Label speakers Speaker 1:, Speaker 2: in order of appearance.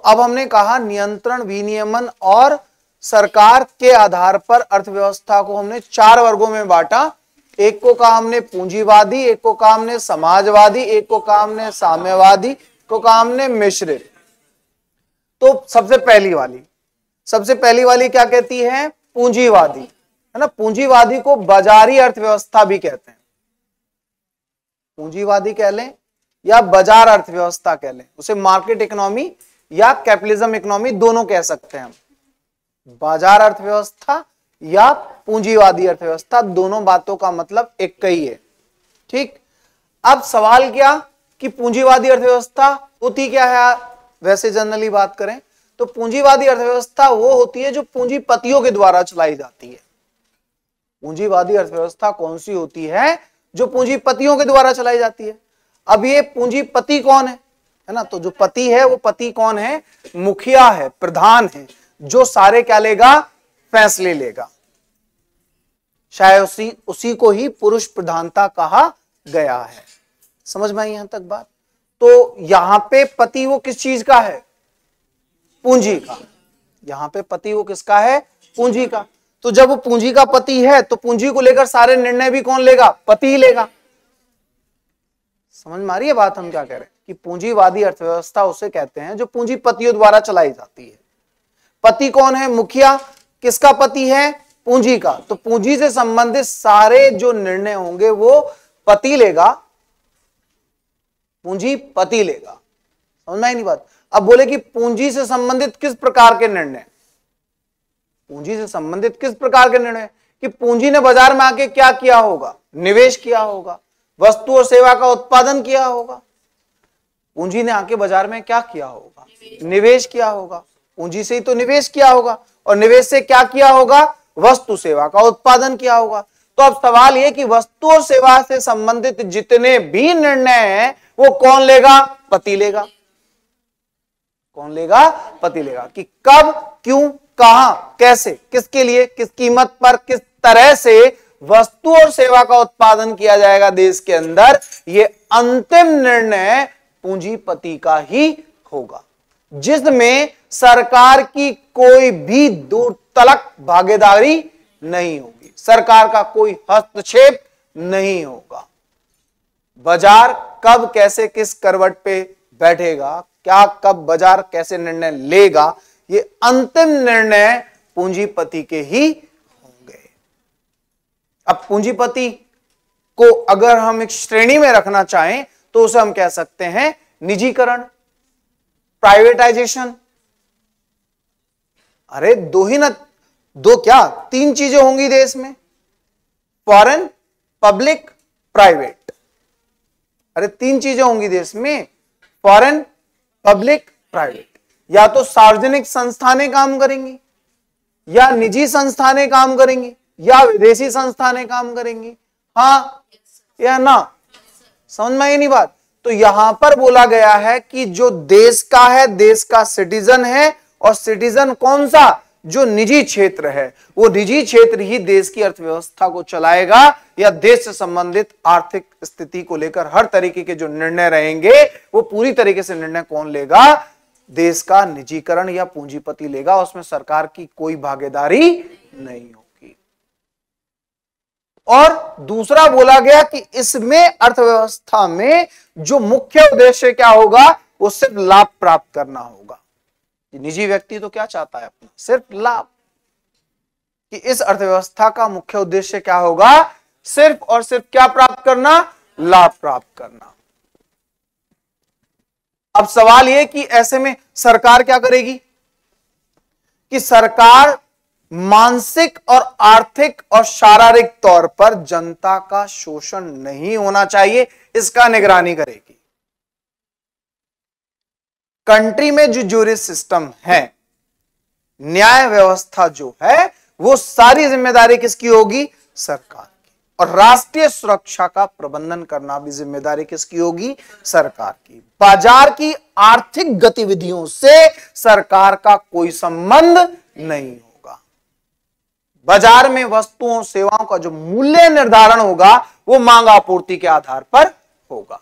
Speaker 1: अब हमने कहा नियंत्रण, विनियमन और सरकार के आधार पर अर्थव्यवस्था को हमने 4 वर्गों में बांटा। एक को कहा हमने पूंजीवादी, एक को कहा हमने समाजवादी, एक को कहा हमने साम्यवादी, एक को कहा हमने मिश्रित। तो सबसे पहली वाली क्या कहती है? पूंजीवादी, है ना। पूंजीवादी को बाजारी अर्थव्यवस्था भी कहते हैं। पूंजीवादी कह लें या बाजार अर्थव्यवस्था कह लें, उसे मार्केट इकोनॉमी या कैपिटलिज्म इकोनॉमी दोनों कह सकते हैं हम। बाजार अर्थव्यवस्था या पूंजीवादी अर्थव्यवस्था, दोनों बातों का मतलब एक ही है। ठीक, अब सवाल क्या कि पूंजीवादी अर्थव्यवस्था होती क्या है? वैसे जनरली बात करें तो पूंजीवादी अर्थव्यवस्था वो होती है जो पूंजीपतियों के द्वारा चलाई जाती है। पूंजीवादी अर्थव्यवस्था कौन सी होती है? जो पूंजीपतियों के द्वारा चलाई जाती है। अब ये पूंजीपति कौन है ना? तो जो पति है वो पति कौन है? मुखिया है, प्रधान है, जो सारे क्या लेगा? फैसले लेगा। शायद उसी को ही पुरुष प्रधानता कहा गया है। समझ में आई यहां तक बात? तो यहां पे पति वो किस चीज का है? पूंजी का। यहां पे पति वो किसका है? पूंजी का। तो जब वो पूंजी का पति है तो पूंजी को लेकर सारे निर्णय भी कौन लेगा? पति ही लेगा। समझ में आ रही है बात हम क्या कह रहे हैं? कि पूंजीवादी अर्थव्यवस्था उसे कहते हैं जो पूंजीपतियों द्वारा चलाई जाती है। पति कौन है? मुखिया। किसका पति है? पूंजी का। तो पूंजी से संबंधित सारे जो निर्णय होंगे वो पति लेगा, पूंजीपति लेगा। समझ में आई नहीं बात? अब बोले कि पूंजी से संबंधित किस प्रकार के निर्णय? पूंजी से संबंधित किस प्रकार के निर्णय? कि पूंजी ने बाजार में आके क्या किया होगा? निवेश किया होगा, वस्तु और सेवा का उत्पादन किया होगा। पूंजी ने आके बाजार में क्या किया होगा? निवेश किया होगा। पूंजी से ही तो निवेश किया होगा, और निवेश से क्या किया होगा? वस्तु सेवा का उत्पादन किया होगा। तो अब सवाल यह कि वस्तु और सेवा से संबंधित जितने भी निर्णय हैं वो कौन लेगा? पति लेगा। कौन लेगा? पति लेगा। कि कब, क्यों, कहां, कैसे, किसके लिए, किस कीमत पर, किस तरह से वस्तु और सेवा का उत्पादन किया जाएगा देश के अंदर, ये अंतिम निर्णय पूंजीपति का ही होगा, जिसमें सरकार की कोई भी दूर तलक भागीदारी नहीं होगी, सरकार का कोई हस्तक्षेप नहीं होगा। बाजार कब, कैसे, किस करवट पे बैठेगा, क्या, कब बाजार कैसे निर्णय लेगा, ये अंतिम निर्णय पूंजीपति के ही होंगे। अब पूंजीपति को अगर हम एक श्रेणी में रखना चाहें तो उसे हम कह सकते हैं निजीकरण, प्राइवेटाइजेशन। अरे दो ही ना, दो क्या, 3 चीजें होंगी देश में, फॉरेन, पब्लिक, प्राइवेट। अरे 3 चीजें होंगी देश में, फॉरेन, पब्लिक, प्राइवेट। या तो सार्वजनिक संस्थानें काम करेंगी, या निजी संस्थानें काम करेंगी, या विदेशी संस्थानें काम करेंगी। हाँ या ना? समझ में आई नहीं बात? तो यहां पर बोला गया है कि जो देश का है, देश का सिटीजन है, और सिटीजन कौन सा? जो निजी क्षेत्र है, वो निजी क्षेत्र ही देश की अर्थव्यवस्था को चलाएगा, या देश से संबंधित आर्थिक स्थिति को लेकर हर तरीके के जो निर्णय रहेंगे वो पूरी तरीके से निर्णय कौन लेगा? देश का निजीकरण या पूंजीपति लेगा, उसमें सरकार की कोई भागीदारी नहीं होगी। और दूसरा बोला गया कि इसमें अर्थव्यवस्था में जो मुख्य उद्देश्य क्या होगा? वो सिर्फ लाभ प्राप्त करना होगा। निजी व्यक्ति तो क्या चाहता है? अपना सिर्फ लाभ। कि इस अर्थव्यवस्था का मुख्य उद्देश्य क्या होगा? सिर्फ और सिर्फ क्या प्राप्त करना? लाभ प्राप्त करना। अब सवाल यह कि ऐसे में सरकार क्या करेगी? कि सरकार मानसिक और आर्थिक और शारीरिक तौर पर जनता का शोषण नहीं होना चाहिए, इसका निगरानी करेगी। कंट्री में जो ज्यूरी सिस्टम है, न्याय व्यवस्था जो है, वो सारी जिम्मेदारी किसकी होगी? सरकार की। और राष्ट्रीय सुरक्षा का प्रबंधन करना भी जिम्मेदारी किसकी होगी? सरकार की। बाजार की आर्थिक गतिविधियों से सरकार का कोई संबंध नहीं होगा। बाजार में वस्तुओं सेवाओं का जो मूल्य निर्धारण होगा वो मांग आपूर्ति के आधार पर होगा।